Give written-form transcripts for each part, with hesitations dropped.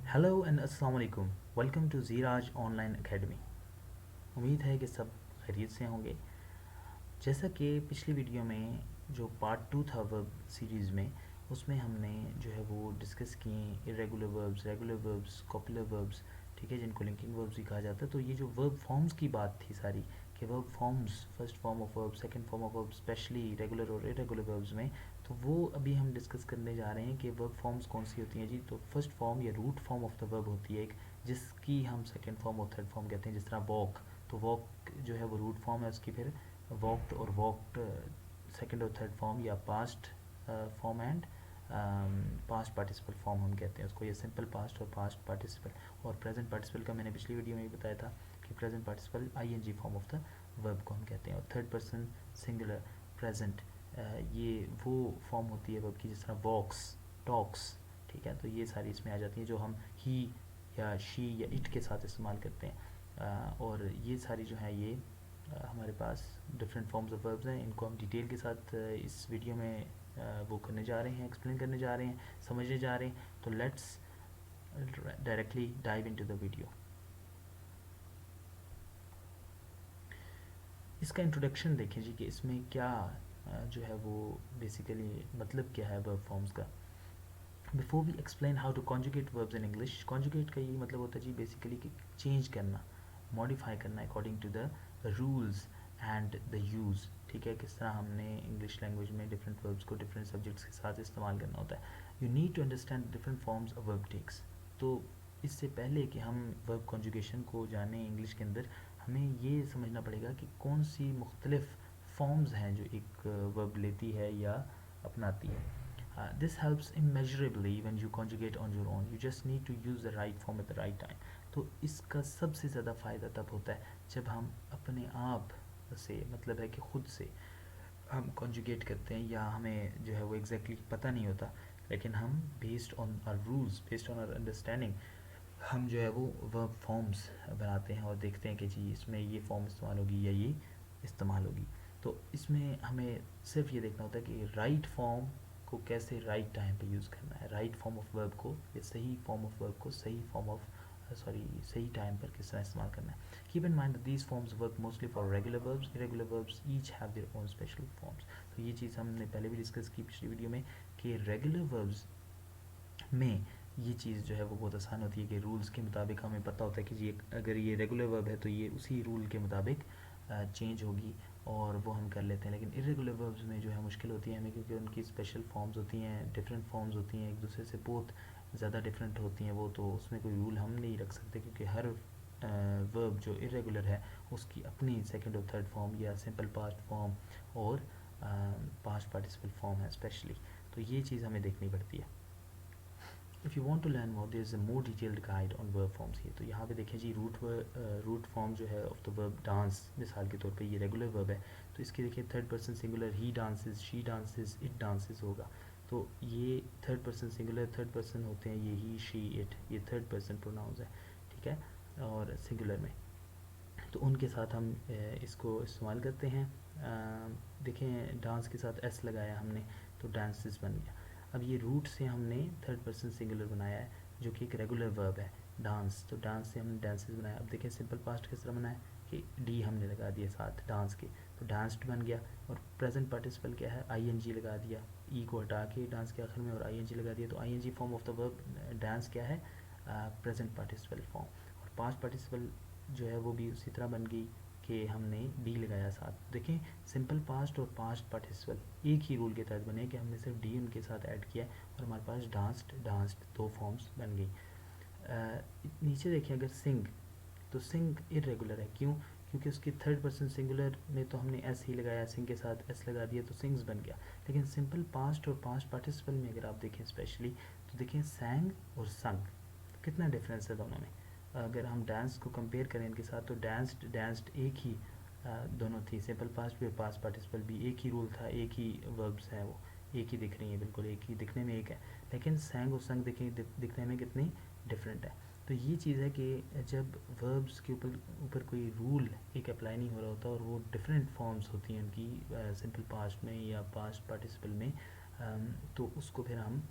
Hello and अस्सलाम वालेकुम। Welcome to Zeeraj online academy. उम्मीद है कि सब खैरियत से होंगे। जैसा कि पिछली वीडियो में जो पार्ट 2 था वर्ब सीरीज़ में, उसमें हमने जो है वो डिस्कस किए irregular verbs, regular verbs, copular verbs, ठीक है, जिनको लिंकिंग वर्ब्स भी कहा जाता है। तो ये जो वर्ब फॉर्म्स की बात थी सारी, कि verb forms, first form of verb, second form of verb, specially regular और इरेगुलर वर्ब्स में, तो वो अभी हम डिस्कस करने जा रहे हैं कि वर्ब फॉर्म्स कौन सी होती हैं जी। तो फर्स्ट फॉर्म या root form of the verb होती है एक, जिसकी हम सेकंड फॉर्म और थर्ड फॉर्म कहते हैं। जिस तरह वॉक, तो वॉक जो है वो रूट फॉर्म है उसकी, फिर वॉक्ड और वॉक्ड सेकंड और थर्ड फॉर्म, या past form and past participle form हम कहते हैं उसको, या सिंपल पास्ट और पास्ट पार्टिसिपल। और प्रेजेंट पार्टिसिपल का मैंने पिछली वीडियो में भी बताया था कि present participle ING form of the verb को हम कहते हैं। और थर्ड पर्सन सिंगुलर प्रेजेंट, ये वो फॉर्म होती है वर्ब की जिस तरह वॉक्स, टॉक्स, ठीक है। तो ये सारी इसमें आ जाती हैं जो हम ही या शी या इट के साथ इस्तेमाल करते हैं। और ये सारी जो है ये हमारे पास डिफरेंट फॉर्म्स ऑफ वर्ब्स हैं। इनको हम डिटेल के साथ इस वीडियो में वो करने जा रहे हैं, एक्सप्लेन करने जा रहे हैं, समझने जा रहे हैं। तो let's directly dive into the video. इसका इंट्रोडक्शन देखें जी कि इसमें क्या जो है वो बेसिकली मतलब क्या है वर्ब फॉर्म्स का। Before we explain how to conjugate verbs in English, conjugate का ये मतलब होता है जी बेसिकली कि चेंज करना, मॉडिफाई करना according to the rules and the use, ठीक है। किस तरह हमने इंग्लिश लैंग्वेज में डिफरेंट वर्ब्स को डिफरेंट सब्जेक्ट्स के साथ इस्तेमाल करना होता है। You need to understand different forms of verb takes. तो इससे पहले कि हम वर्ब कॉन्जुगेशन को जानें इंग्लिश के अंदर, हमें ये समझना पड़ेगा कि कौन सी मुख्तलिफ फॉर्म्स हैं जो एक वर्ब लेती है या अपनाती है। This helps immeasurably when you conjugate on your own. You just need to use the right form at the right time. तो इसका सबसे ज़्यादा फ़ायदा तब होता है जब हम अपने आप से, मतलब है कि ख़ुद से हम कॉन्जुगेट करते हैं, या हमें जो है वो एग्जैक्टली पता नहीं होता, लेकिन हम based on our rules, based on our understanding, हम जो है वो वर्ब फॉर्म्स बनाते हैं और देखते हैं कि जी इसमें ये फॉर्म इस्तेमाल होगी या ये इस्तेमाल होगी। तो इसमें हमें सिर्फ ये देखना होता है कि राइट फॉर्म को कैसे राइट टाइम पे यूज़ करना है, राइट फॉर्म ऑफ वर्ब को, या सही फॉर्म ऑफ वर्ब को सही फॉर्म ऑफ सही टाइम पर किस तरह इस्तेमाल करना है। Keep in mind that these forms work mostly for regular verbs, irregular verbs each have their own special forms. तो ये चीज़ हमने पहले भी डिस्कस की पिछली वीडियो में कि रेगुलर वर्ब्स में ये चीज़ जो है वो बहुत आसान होती है कि रूल्स के मुताबिक हमें पता होता है कि जी अगर ये रेगुलर वर्ब है तो ये उसी रूल के मुताबिक चेंज होगी, और वो हम कर लेते हैं। लेकिन इरेगुलर वर्ब्स में जो है मुश्किल होती है हमें, क्योंकि उनकी स्पेशल फॉर्म्स होती हैं, डिफरेंट फॉर्म्स होती हैं, एक दूसरे से बहुत ज़्यादा डिफरेंट होती हैं वो। तो उसमें कोई रूल हम नहीं रख सकते, क्योंकि हर वर्ब जो इरेगुलर है उसकी अपनी सेकंड और थर्ड फॉर्म, या सिंपल पास्ट फॉर्म और पास्ट पार्टिसिपल फॉर्म है स्पेशली। तो ये चीज़ हमें देखनी पड़ती है। If you want to learn more, there is a more detailed guide on verb forms ही। तो यहाँ पे देखें जी रूट फॉर्म जो है ऑफ द वर्ब डांस, मिसाल के तौर पे ये रेगुलर वर्ब है, तो इसकी देखिए third person singular, he dances, she dances, it dances होगा। तो ये third person singular, third person होते हैं ये ही, शी, इट, ये थर्ड पर्सन प्रोनाउंस है, ठीक है, और सिंगुलर में। तो उनके साथ हम इसको इस्तेमाल करते हैं। देखें डांस के साथ एस लगाया हमने तो डांसेस बन गया। अब ये रूट से हमने थर्ड पर्सन सिंगुलर बनाया है जो कि एक रेगुलर वर्ब है डांस, तो डांस से हमने डांसेस बनाया। अब देखें सिंपल पास्ट किस तरह बनाया कि डी हमने लगा दिया साथ डांस के, तो डांस्ड बन गया। और प्रेजेंट पार्टिसिपल क्या है, आईएनजी लगा दिया, ई को हटा के डांस के आखिर में और आईएनजी लगा दिया। तो ING form of the verb dance क्या है, प्रेजेंट पार्टिसिपल फॉर्म। और पास्ट पार्टिसिपल जो है वो भी उसी तरह बन गई कि हमने डी लगाया साथ। देखें सिंपल पास्ट और पास्ट पार्टिसिपल एक ही रूल के तहत बने कि हमने सिर्फ डी उनके साथ ऐड किया और हमारे पास डांस्ड दो फॉर्म्स बन गई। नीचे देखें अगर सिंग, तो सिंग इरेगुलर है, क्यों, क्योंकि उसकी थर्ड पर्सन सिंगुलर में तो हमने एस ही लगाया, सिंग के साथ एस लगा दिया तो सिंग्स बन गया। लेकिन सिंपल पास्ट और पास्ट पार्टिसिपल में अगर आप देखें स्पेशली, तो देखें सैंग और संग, कितना डिफरेंस है दोनों में। अगर हम डांस को कंपेयर करें इनके साथ, तो डांस्ड एक ही दोनों थी, सिंपल पास्ट भी और पास्ट पार्टिसिपल भी एक ही रूल था, एक ही वर्ब्स हैं, वो एक ही दिख रही हैं, बिल्कुल एक ही दिखने में एक है। लेकिन सैंग और संग दिखने में कितनी डिफरेंट है। तो ये चीज़ है कि जब वर्ब्स के ऊपर कोई रूल एक अप्लाई नहीं हो रहा होता और वो डिफरेंट फॉर्म्स होती हैं उनकी सिंपल पास्ट में या पास्ट पार्टिसिपल में, तो उसको फिर हम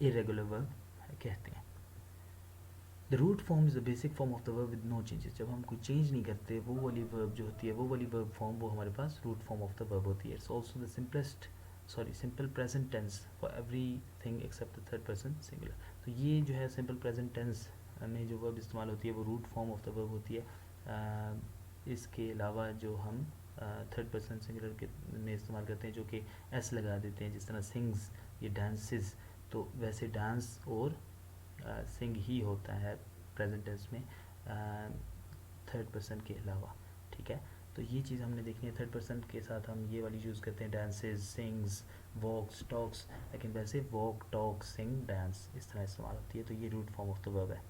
इरेगुलर वर्ब कहते हैं। The root form is the basic form of the verb with no changes. जब हम कोई चेंज नहीं करते, वो वाली वर्ब जो होती है, वो वाली वर्ब फॉर्म, वो हमारे पास root form of the verb होती है। It's also the simple present tense for everything except the third person singular. तो ये जो है सिंपल प्रेजेंट टेंस में जो वर्ब इस्तेमाल होती है वो root form of the verb होती है। इसके अलावा जो हम थर्ड पर्सन सिंगुलर के में इस्तेमाल करते हैं, जो कि एस लगा देते हैं, जिस तरह सिंग्स, ये डांसेस, तो वैसे डांस और सिंग ही होता है प्रेजेंट टेंस में थर्ड पर्सन के अलावा। ठीक है, तो ये चीज़ हमने देखनी है। थर्ड पर्सन के साथ हम ये वाली यूज़ करते हैं, डांसेस, सिंग्स, वॉक्स, टॉक्स, लेकिन वैसे वॉक, टॉक, सिंग, डांस इस तरह इस्तेमाल होती है। तो ये root form of the verb है।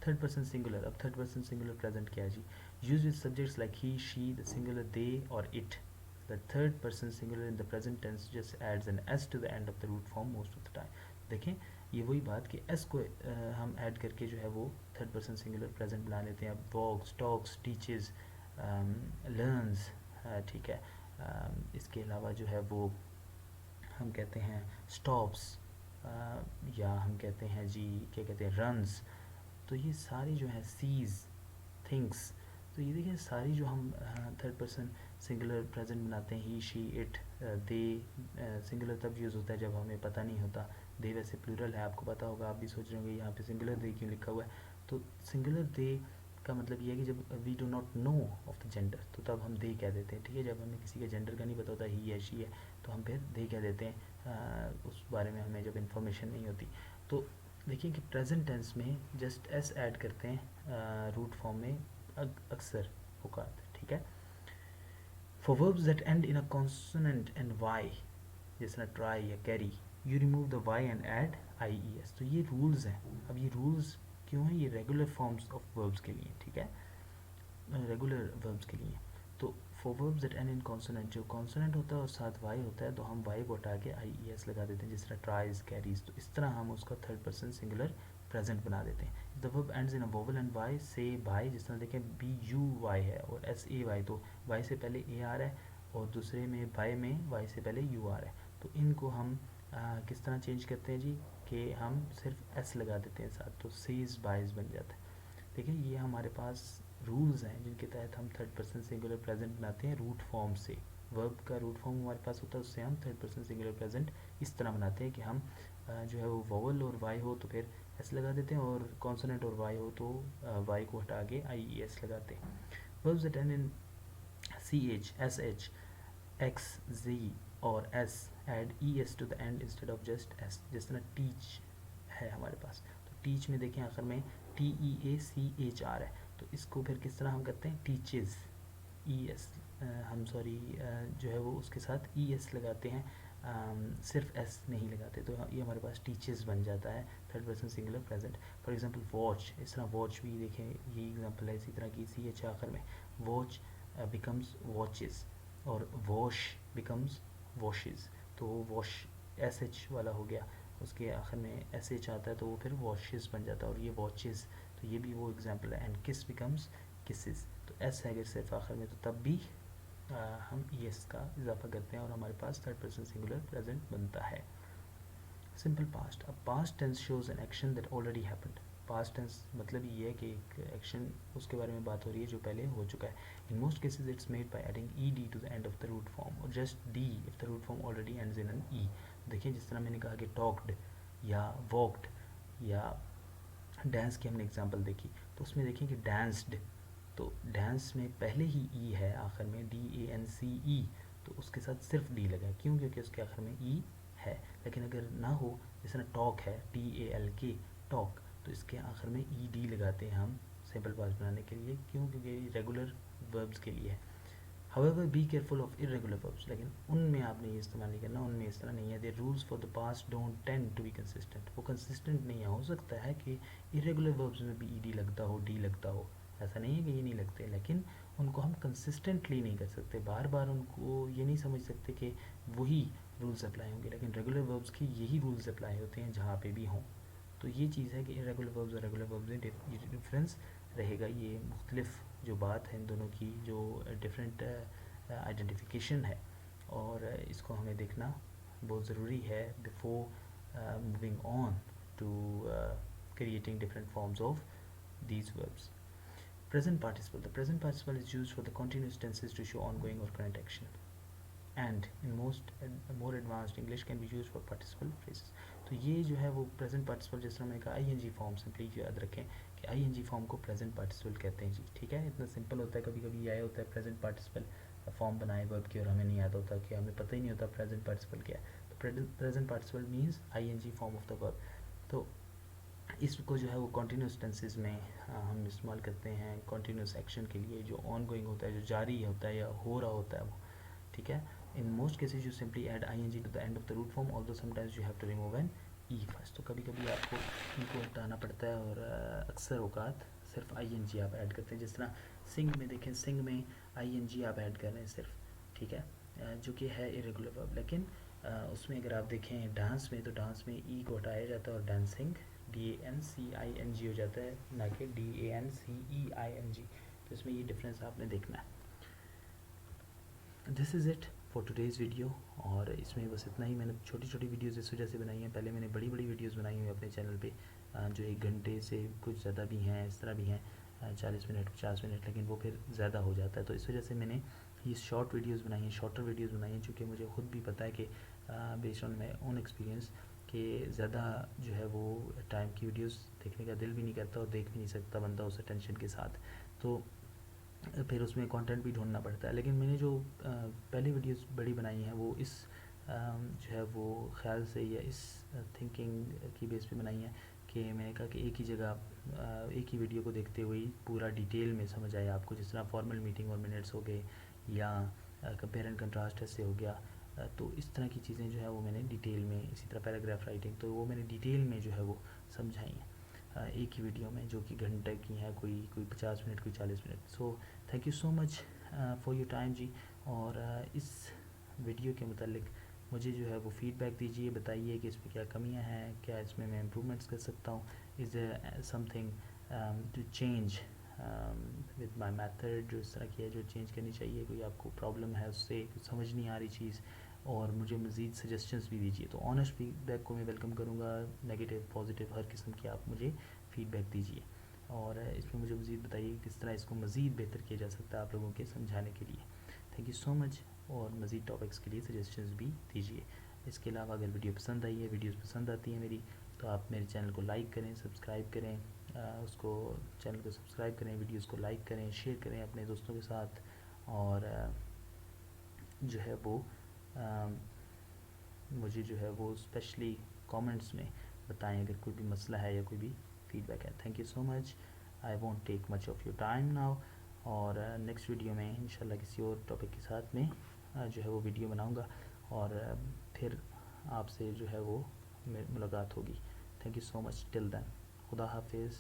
थर्ड पर्सन सिंगुलर, अब थर्ड पर्सन सिंगुलर प्रेजेंट क्या है जी? Use with subjects like he, she, the singular they और it. The third person singular in the present tense just adds an S to the end of the root form most of the time. देखें, ये वही बात कि S को हम add करके जो है वो थर्ड पर्सन सिंगुलर प्रेजेंट बना लेते हैं। वॉक्स, टॉक्स, टीचेस, लर्न्स, ठीक है। इसके अलावा जो है वो हम कहते हैं स्टॉप्स, या हम कहते हैं जी क्या कहते हैं, रन्स। तो ये सारी जो है सीज, थिंग्स, तो ये देखिए सारी जो हम थर्ड पर्सन सिंगुलर प्रेजेंट बनाते हैं, ही, शी, इट, दे। सिंगुलर तब यूज़ होता है जब हमें पता नहीं होता। दे वैसे प्लूरल है, आपको पता होगा, आप भी सोच रहे होंगे यहाँ पे सिंगुलर दे क्यों लिखा हुआ है। तो सिंगुलर दे का मतलब ये है कि जब we do not know of the gender, तो तब हम दे कह देते हैं। ठीक है, जब हमें किसी का जेंडर का नहीं पता होता, ही है, शी है, तो हम फिर दे कह देते हैं, उस बारे में हमें जब इन्फॉर्मेशन नहीं होती। तो देखिए कि प्रेजेंट टेंस में जस्ट एस ऐड करते हैं रूट फॉर्म में अक्सर औकात। ठीक है, for verbs that end in a consonant and Y, जैसे ट्राई या carry, you remove the Y and add I E S. तो ये रूल्स हैं। अब ये रूल्स क्यों हैं? ये रेगुलर फॉर्म्स ऑफ वर्ब्स के लिए। ठीक है, रेगुलर वर्ब्स के लिए। तो for verbs that end in consonant, जो कॉन्सोनेंट होता है और साथ वाई होता है, तो हम वाई को हटा के आई ई एस लगा देते हैं, जिस तरह ट्राइज, कैरीज। तो इस तरह हम उसका थर्ड पर्सन सिंगुलर प्रेजेंट बना देते हैं। The verb ends in a vowel and Y, say buy, जिस तरह देखें बी यू वाई है और एस ए वाई, तो वाई से पहले ए आ रहा है और दूसरे में बाई में वाई से पहले यू आ रहा है। तो इनको हम किस तरह चेंज करते हैं जी, कि हम सिर्फ एस लगा देते हैं साथ, तो सेज बाइज बन जाता है। देखिए ये हमारे पास रूल्स हैं जिनके तहत हम थर्ड पर्सन सिंगुलर प्रेजेंट बनाते हैं रूट फॉर्म से। वर्ब का रूट फॉर्म हमारे पास होता है, उससे हम थर्ड पर्सन सिंगुलर प्रेजेंट इस तरह बनाते हैं कि हम जो है वो वोवल और वाई हो तो फिर एस लगा देते हैं, और कॉन्सोनेंट और वाई हो तो वाई को हटा के आई ई एस लगाते हैं। Verbs that end in C H, S H, X, G और S, add E S to the end instead of just S. जिस तरह टीच है हमारे पास, तो टीच में देखें आखिर में टी ई ए सी एच आर है, तो इसको फिर किस तरह हम करते हैं, टीचेस, ई एस, हम सॉरी जो है वो उसके साथ ई एस लगाते हैं, सिर्फ एस नहीं लगाते। तो ये हमारे पास टीचेस बन जाता है third person singular present. For example watch, इस तरह वॉच भी देखें, ये एग्जांपल है इसी तरह की, सी एच आखिर में, वॉच बिकम्स वॉचेस, और वॉश बिकम्स वॉशेस। तो वॉश एस एच वाला हो गया, उसके आखिर में एस एच आता है तो वो फिर वॉशेस बन जाता है, और ये वॉचेस, तो ये भी वो एग्जांपल है। एंड किस बिकम्स किसेस, तो एस है अगर सिर्फ आखिर में, तो तब भी हम ई एस का इजाफा करते हैं और हमारे पास थर्ड पर्सन सिंगुलर प्रेजेंट बनता है। सिंपल पास्ट, अब past tense shows an action that already happened. Past tense मतलब ये है कि एक एक्शन, उसके बारे में बात हो रही है जो पहले हो चुका है। In most cases it's made by adding E D to the end of the root form, और just D if the root form already ends in an E. देखिए जिस तरह मैंने कहा कि टॉक्ड या वॉकड या डांस की हमने एग्जांपल देखी, तो उसमें देखें कि डांस्ड, तो डांस में पहले ही ई है आखिर में, डी ए एन सी ई, तो उसके साथ सिर्फ डी लगा है, क्यों? क्योंकि उसके आखिर में ई है। लेकिन अगर ना हो, जैसे टॉक है, टी ए एल के, टॉक, तो इसके आखिर में ई डी लगाते हैं हम सिंपल पास्ट बनाने के लिए, क्यों? क्योंकि रेगुलर वर्ब्स के लिए है। However, be careful of irregular verbs, लेकिन उनमें आपने ये इस्तेमाल नहीं करना, उनमें इस तरह नहीं है। The rules for the past don't tend to be consistent, वो consistent नहीं है। हो सकता है कि irregular verbs में भी ed लगता हो, d लगता हो, ऐसा नहीं है कि ये नहीं लगते, लेकिन उनको हम कंसिस्टेंटली नहीं कर सकते, बार बार उनको ये नहीं समझ सकते कि वही रूल्स अप्लाई होंगे, लेकिन रेगुलर वर्ब्स की यही रूल्स अप्लाई होते हैं जहाँ पे भी हों। तो ये चीज़ है कि इरेगुलर वर्ब्स और रेगुलर वर्ब्स में डिफरेंस रहेगा। ये मुख्तलिफ जो बात है इन दोनों की, जो डिफरेंट आइडेंटिफिकेशन है, और इसको हमें देखना बहुत ज़रूरी है before moving on to creating different forms of these verbs. Present participle. The present participle is used for the continuous tenses to show ongoing or current action. And in more advanced English can be used for participle phrases. तो ये जो है वो present participle, जिस तरह मैंने कहा ING form, simply याद रखें कि ING फॉर्म को प्रेजेंट पार्टिसिपल कहते हैं जी, ठीक है। इतना सिंपल होता है। कभी कभी यह होता है प्रेजेंट पार्टिसिपल फॉर्म बनाए वर्ब की और हमें नहीं याद होता, कि हमें पता ही नहीं होता प्रेजेंट पार्टिसिपल क्या है। तो present participle means ING form of the verb. तो इसको जो है वो कॉन्टीन्यूस टेंसेज में हम इस्तेमाल करते हैं कॉन्टीन्यूस एक्शन के लिए, जो ऑन गोइंग होता है, जो जारी होता है या हो रहा होता है वो, ठीक है। In most cases you simply add ING to the end of the root form, although sometimes you have to remove an E first. तो कभी कभी आपको ई को हटाना पड़ता है, और अक्सर औकात सिर्फ ING आप ऐड करते हैं। जिस तरह सिंग में देखें, सिंग में ING आप ऐड कर रहे हैं सिर्फ, ठीक है, जो कि है इरेगुलर वर्ब। लेकिन उसमें अगर आप देखें डांस में, तो डांस में ई को हटाया जाता है और डांसिंग DANCING हो जाता है, ना कि DANCEING। तो इसमें ये डिफरेंस आपने देखना है। This is it for today's video. और इसमें बस इतना ही। मैंने छोटी छोटी वीडियोज़ इस वजह से बनाई हैं, पहले मैंने बड़ी बड़ी वीडियोज़ बनाई हुई अपने चैनल पे, जो 1 घंटे से कुछ ज़्यादा भी हैं, इस तरह भी हैं 40 मिनट 50 मिनट, लेकिन वो फिर ज़्यादा हो जाता है। तो इस वजह से मैंने ये शॉर्ट वीडियोज़ बनाई हैं, शॉर्टर वीडियोज़ बनाई हैं, चूँकि मुझे खुद भी पता है कि based on my own experience कि ज़्यादा जो है वो टाइम की वीडियोस देखने का दिल भी नहीं करता और देख भी नहीं सकता बंदा उस अटेंशन के साथ। तो फिर उसमें कंटेंट भी ढूंढना पड़ता है। लेकिन मैंने जो पहली वीडियोस बड़ी बनाई हैं वो इस जो है वो ख्याल से या इस थिंकिंग की बेस पे बनाई है कि मैंने कहा कि एक ही जगह एक ही वीडियो को देखते हुए पूरा डिटेल में समझ आए आपको। जिस तरह फॉर्मल मीटिंग और मिनट्स हो गए, या कंपेयर एंड कंट्रास्ट ऐसे हो गया, तो इस तरह की चीज़ें जो है वो मैंने डिटेल में, इसी तरह पैराग्राफ राइटिंग, तो वो मैंने डिटेल में जो है वो समझाई हैं एक ही वीडियो में, जो कि घंटे की हैं, कोई 50 मिनट, कोई 40 minute. So thank you so much for your time जी। और इस वीडियो के मतलब मुझे जो है वो फीडबैक दीजिए, बताइए कि इसमें क्या कमियां हैं, क्या इसमें मैं इम्प्रूवमेंट्स कर सकता हूँ, is something to change with my method, जो इस तरह की है जो चेंज करनी चाहिए, कोई आपको प्रॉब्लम है उससे, कुछ समझ नहीं आ रही चीज़, और मुझे मज़ीद सजेशंस भी दीजिए। तो ऑनेस्ट फीडबैक को मैं वेलकम करूँगा, नेगेटिव पॉजिटिव हर किस्म की आप मुझे फीडबैक दीजिए। और इसमें मुझे मज़ीद बताइए किस तरह इसको मज़ीद बेहतर किया जा सकता है आप लोगों के समझाने के लिए। Thank you so much. और मज़ीद टॉपिक्स के लिए सजेशंस भी दीजिए। इसके अलावा अगर वीडियो पसंद आई है, वीडियोस पसंद आती हैं मेरी, तो आप मेरे चैनल को लाइक करें, सब्सक्राइब करें, उसको चैनल को सब्सक्राइब करें, वीडियोस को लाइक करें, शेयर करें अपने दोस्तों के साथ। और जो है वो मुझे जो है वो स्पेशली कमेंट्स में बताएं अगर कोई भी मसला है या कोई भी फीडबैक है। Thank you so much. I won't take much of your time now. और नेक्स्ट वीडियो में इंशाल्लाह किसी और टॉपिक के साथ में जो है वो वीडियो बनाऊंगा, और फिर आपसे जो है वो मुलाकात होगी। Thank you so much. Till then, खुदा हाफिज़।